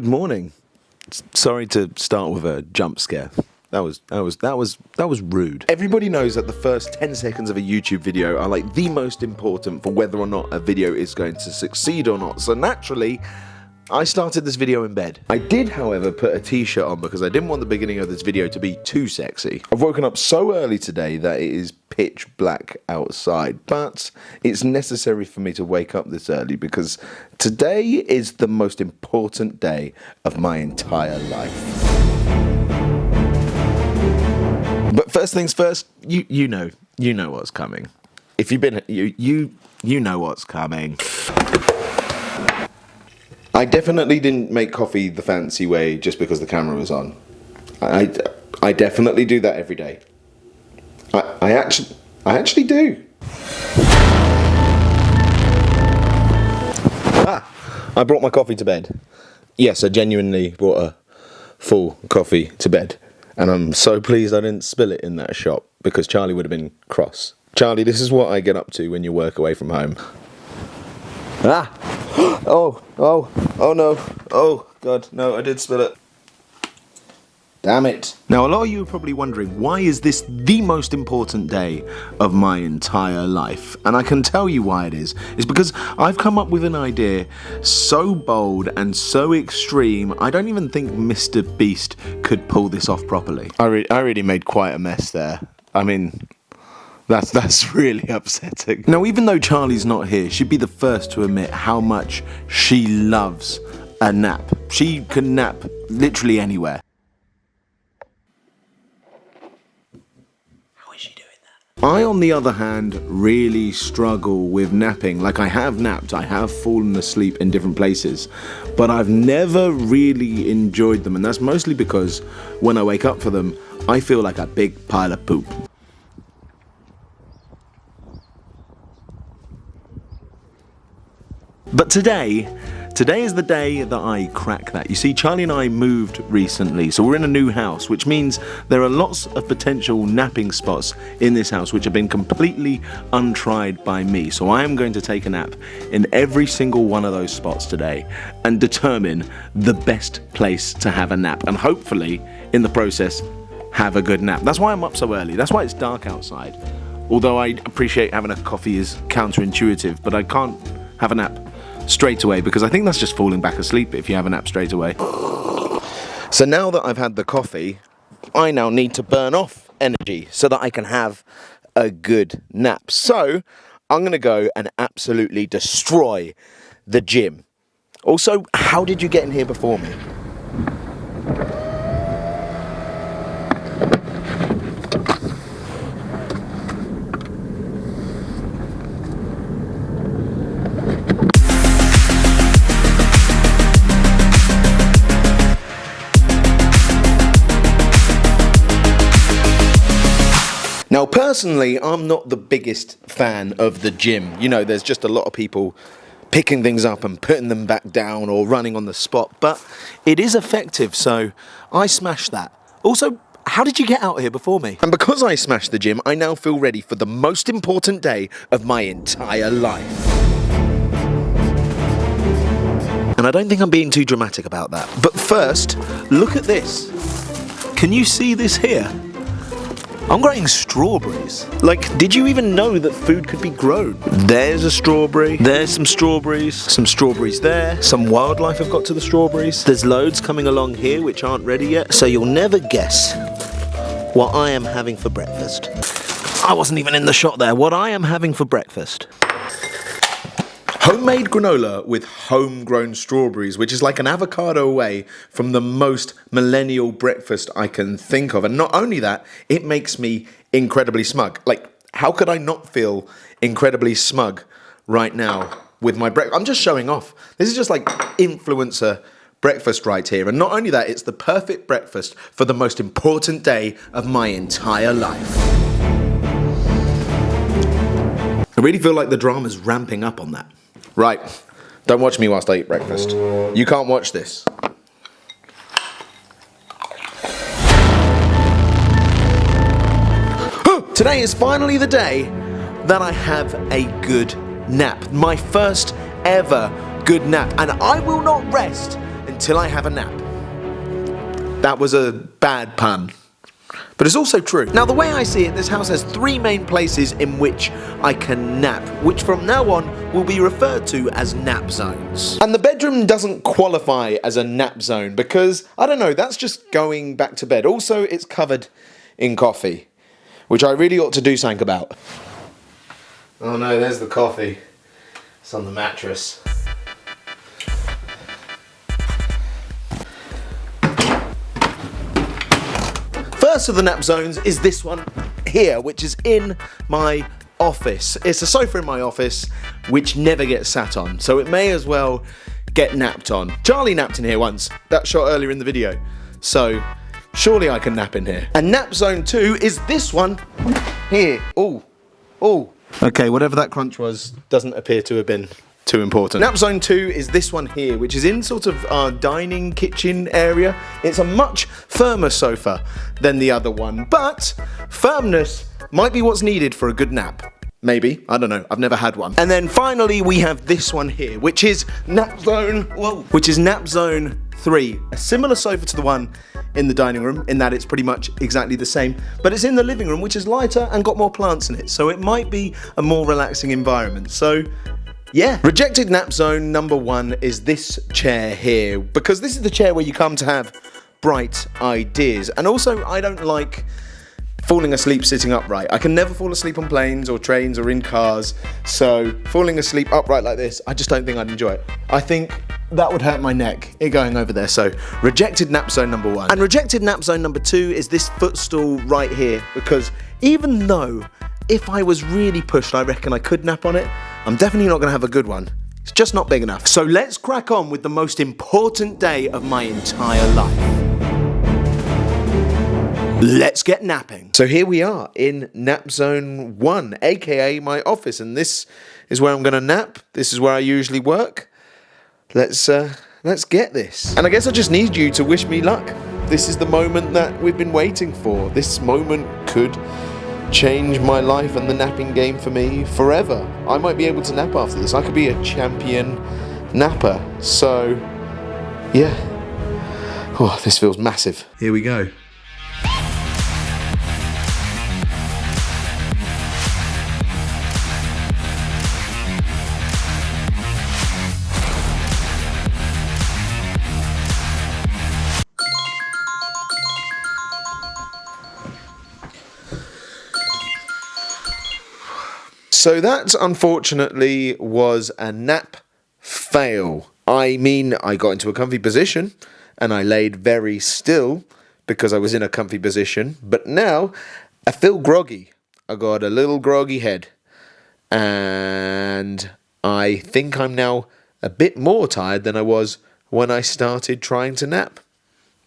morning. Sorry to start with a jump scare. That was rude. Everybody knows that the first 10 seconds of a YouTube video are like the most important for whether or not a video is going to succeed or not. So naturally, I started this video in bed. I did, however, put a t-shirt on because I didn't want the beginning of this video to be too sexy. I've woken up so early today that it is pitch black outside, but it's necessary for me to wake up this early because today is the most important day of my entire life. But first things first, you know what's coming. If you've been, you know what's coming. I definitely didn't make coffee the fancy way just because the camera was on. I definitely do that every day. I actually do. I brought my coffee to bed. Yes, I genuinely brought a full coffee to bed. And I'm so pleased I didn't spill it in that shop because Charlie would have been cross. Charlie, this is what I get up to when you work away from home. Oh no. Oh God, no, I did spill it. Damn it. Now, a lot of you are probably wondering, why is this the most important day of my entire life? And I can tell you why it is. It's because I've come up with an idea so bold and so extreme, I don't even think Mr. Beast could pull this off properly. I really made quite a mess there. I mean, that's really upsetting. Now, even though Charlie's not here, she'd be the first to admit how much she loves a nap. She can nap literally anywhere. How is she doing that? I, on the other hand, really struggle with napping. Like, I have napped, I have fallen asleep in different places, but I've never really enjoyed them, and that's mostly because when I wake up for them, I feel like a big pile of poop. But today is the day that I crack that. You see, Charlie and I moved recently, so we're in a new house, which means there are lots of potential napping spots in this house which have been completely untried by me. So I am going to take a nap in every single one of those spots today and determine the best place to have a nap, and hopefully, in the process, have a good nap. That's why I'm up so early. That's why it's dark outside. Although I appreciate having a coffee is counterintuitive, but I can't have a nap straight away because I think that's just falling back asleep if you have a nap straight away. So now that I've had the coffee, I now need to burn off energy so that I can have a good nap. So I'm going to go and absolutely destroy the gym. Also, how did you get in here before me? Now, personally, I'm not the biggest fan of the gym. You know, there's just a lot of people picking things up and putting them back down or running on the spot, but it is effective, so I smashed that. Also, how did you get out here before me? And because I smashed the gym, I now feel ready for the most important day of my entire life. And I don't think I'm being too dramatic about that. But first, look at this. Can you see this here? I'm growing strawberries. Like, did you even know that food could be grown? There's a strawberry, there's some strawberries there, some wildlife have got to the strawberries. There's loads coming along here which aren't ready yet. So you'll never guess what I am having for breakfast. I wasn't even in the shot there. What I am having for breakfast. Homemade granola with homegrown strawberries, which is like an avocado away from the most millennial breakfast I can think of. And not only that, it makes me incredibly smug. Like, how could I not feel incredibly smug right now with my breakfast? I'm just showing off. This is just like influencer breakfast right here. And not only that, it's the perfect breakfast for the most important day of my entire life. I really feel like the drama's ramping up on that. Right, don't watch me whilst I eat breakfast. You can't watch this. Today is finally the day that I have a good nap. My first ever good nap. And I will not rest until I have a nap. That was a bad pun, but it's also true. Now, the way I see it, this house has 3 main places in which I can nap, which from now on will be referred to as nap zones. And the bedroom doesn't qualify as a nap zone because, I don't know, that's just going back to bed. Also, it's covered in coffee, which I really ought to do something about. Oh no, there's the coffee. It's on the mattress. First of the nap zones is this one here, which is in my office. It's a sofa in my office which never gets sat on, so it may as well get napped on. Charlie napped in here once, that shot earlier in the video, so surely I can nap in here. And nap zone 2 is this one here. Ooh. Okay, whatever that crunch was doesn't appear to have been too important. Nap zone 2 is this one here, which is in sort of our dining kitchen area. It's a much firmer sofa than the other one, but firmness might be what's needed for a good nap. Maybe, I don't know, I've never had one. And then finally we have this one here, which is nap zone 3. A similar sofa to the one in the dining room, in that it's pretty much exactly the same, but it's in the living room, which is lighter and got more plants in it, so it might be a more relaxing environment. So yeah. Rejected nap zone number 1 is this chair here, because this is the chair where you come to have bright ideas. And also, I don't like falling asleep sitting upright. I can never fall asleep on planes or trains or in cars, so falling asleep upright like this, I just don't think I'd enjoy it. I think that would hurt my neck, it going over there. So rejected nap zone number 1. And rejected nap zone number 2 is this footstool right here, because even though if I was really pushed, I reckon I could nap on it, I'm definitely not going to have a good one. It's just not big enough. So let's crack on with the most important day of my entire life. Let's get napping. So here we are in nap zone 1, aka my office, and this is where I'm going to nap. This is where I usually work. Let's get this. And I guess I just need you to wish me luck. This is the moment that we've been waiting for. This moment could change my life and the napping game for me forever. I might be able to nap after this. I could be a champion napper. So, yeah. Oh, this feels massive. Here we go. So that, unfortunately, was a nap fail. I mean, I got into a comfy position and I laid very still because I was in a comfy position, but now I feel groggy. I got a little groggy head, and I think I'm now a bit more tired than I was when I started trying to nap,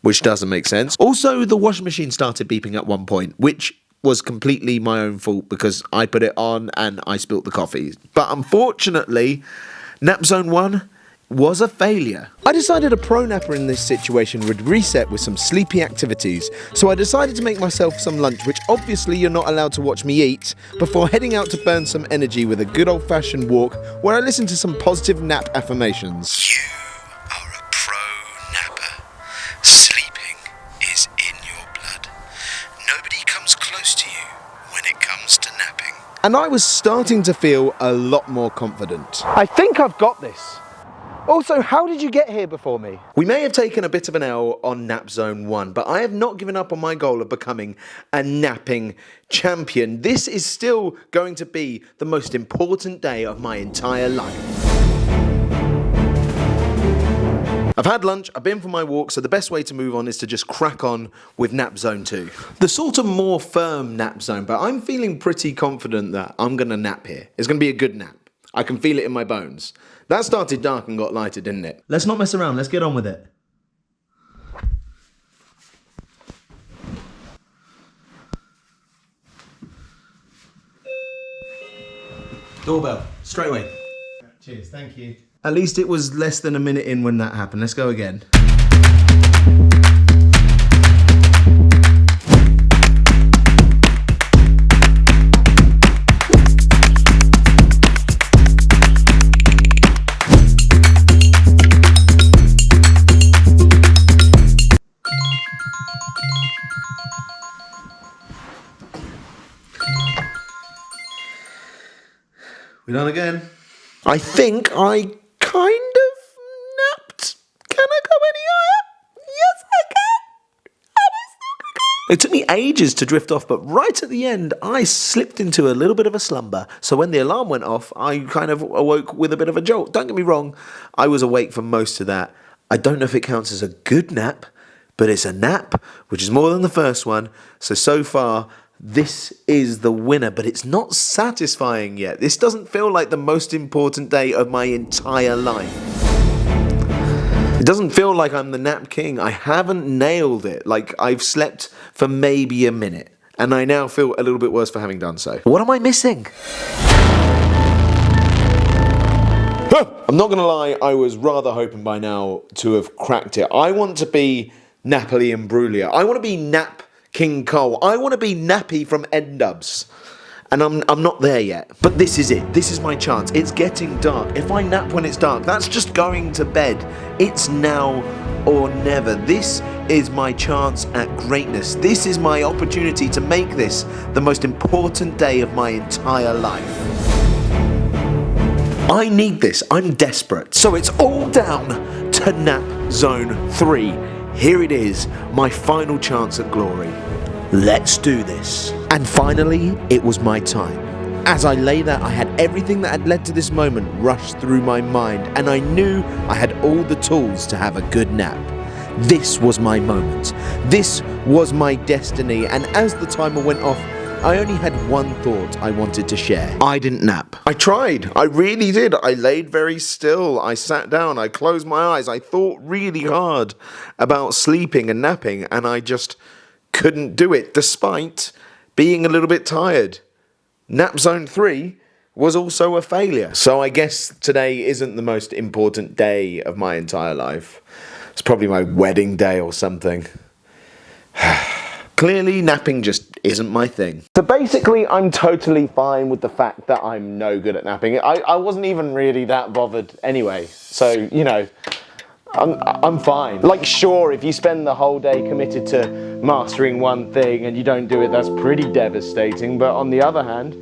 which doesn't make sense. Also, the washing machine started beeping at one point, which was completely my own fault because I put it on and I spilt the coffee. But unfortunately, nap zone 1 was a failure. I decided a pro napper in this situation would reset with some sleepy activities, so I decided to make myself some lunch, which obviously you're not allowed to watch me eat, before heading out to burn some energy with a good old-fashioned walk where I listened to some positive nap affirmations. You are a pro napper. Sleeping is in your blood. Nobody comes close to you when it comes to napping. And I was starting to feel a lot more confident. I think I've got this. Also, how did you get here before me? We may have taken a bit of an L on Nap Zone 1, but I have not given up on my goal of becoming a napping champion. This is still going to be the most important day of my entire life. I've had lunch, I've been for my walk, so the best way to move on is to just crack on with Nap Zone 2. The sort of more firm nap zone, but I'm feeling pretty confident that I'm going to nap here. It's going to be a good nap. I can feel it in my bones. That started dark and got lighter, didn't it? Let's not mess around, let's get on with it. Doorbell, straight away. Cheers, thank you. At least it was less than a minute in when that happened. Let's go again. again. I think I kind of napped. Can I go any higher? Yes, I can. Am I still gonna go? It took me ages to drift off, but right at the end, I slipped into a little bit of a slumber. So when the alarm went off, I kind of awoke with a bit of a jolt. Don't get me wrong, I was awake for most of that. I don't know if it counts as a good nap, but it's a nap, which is more than the first one. So far, this is the winner, but it's not satisfying yet. This doesn't feel like the most important day of my entire life. It doesn't feel like I'm the nap king. I haven't nailed it. Like, I've slept for maybe a minute, and I now feel a little bit worse for having done so. What am I missing? I'm not gonna lie, I was rather hoping by now to have cracked it. I want to be Napoli Imbruglia. I want to be Nap King Cole. I want to be Nappy from N-Dubs. And I'm not there yet. But this is it. This is my chance. It's getting dark. If I nap when it's dark, that's just going to bed. It's now or never. This is my chance at greatness. This is my opportunity to make this the most important day of my entire life. I need this. I'm desperate. So it's all down to Nap Zone 3. Here it is, my final chance at glory. Let's do this. And finally, it was my time. As I lay there, I had everything that had led to this moment rush through my mind, and I knew I had all the tools to have a good nap. This was my moment. This was my destiny, and as the timer went off, I only had one thought I wanted to share. I didn't nap. I tried. I really did. I laid very still. I sat down. I closed my eyes. I thought really hard about sleeping and napping, and I just couldn't do it, despite being a little bit tired. Nap Zone 3 was also a failure. So I guess today isn't the most important day of my entire life. It's probably my wedding day or something. Clearly, napping just isn't my thing. So basically, I'm totally fine with the fact that I'm no good at napping. I wasn't even really that bothered anyway. So, you know, I'm fine. Like, sure, if you spend the whole day committed to mastering one thing and you don't do it, that's pretty devastating. But on the other hand,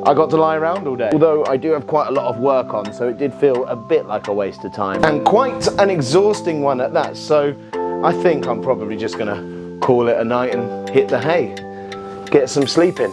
I got to lie around all day. Although I do have quite a lot of work on, so it did feel a bit like a waste of time. And quite an exhausting one at that. So I think I'm probably just gonna call it a night and hit the hay. Get some sleep in.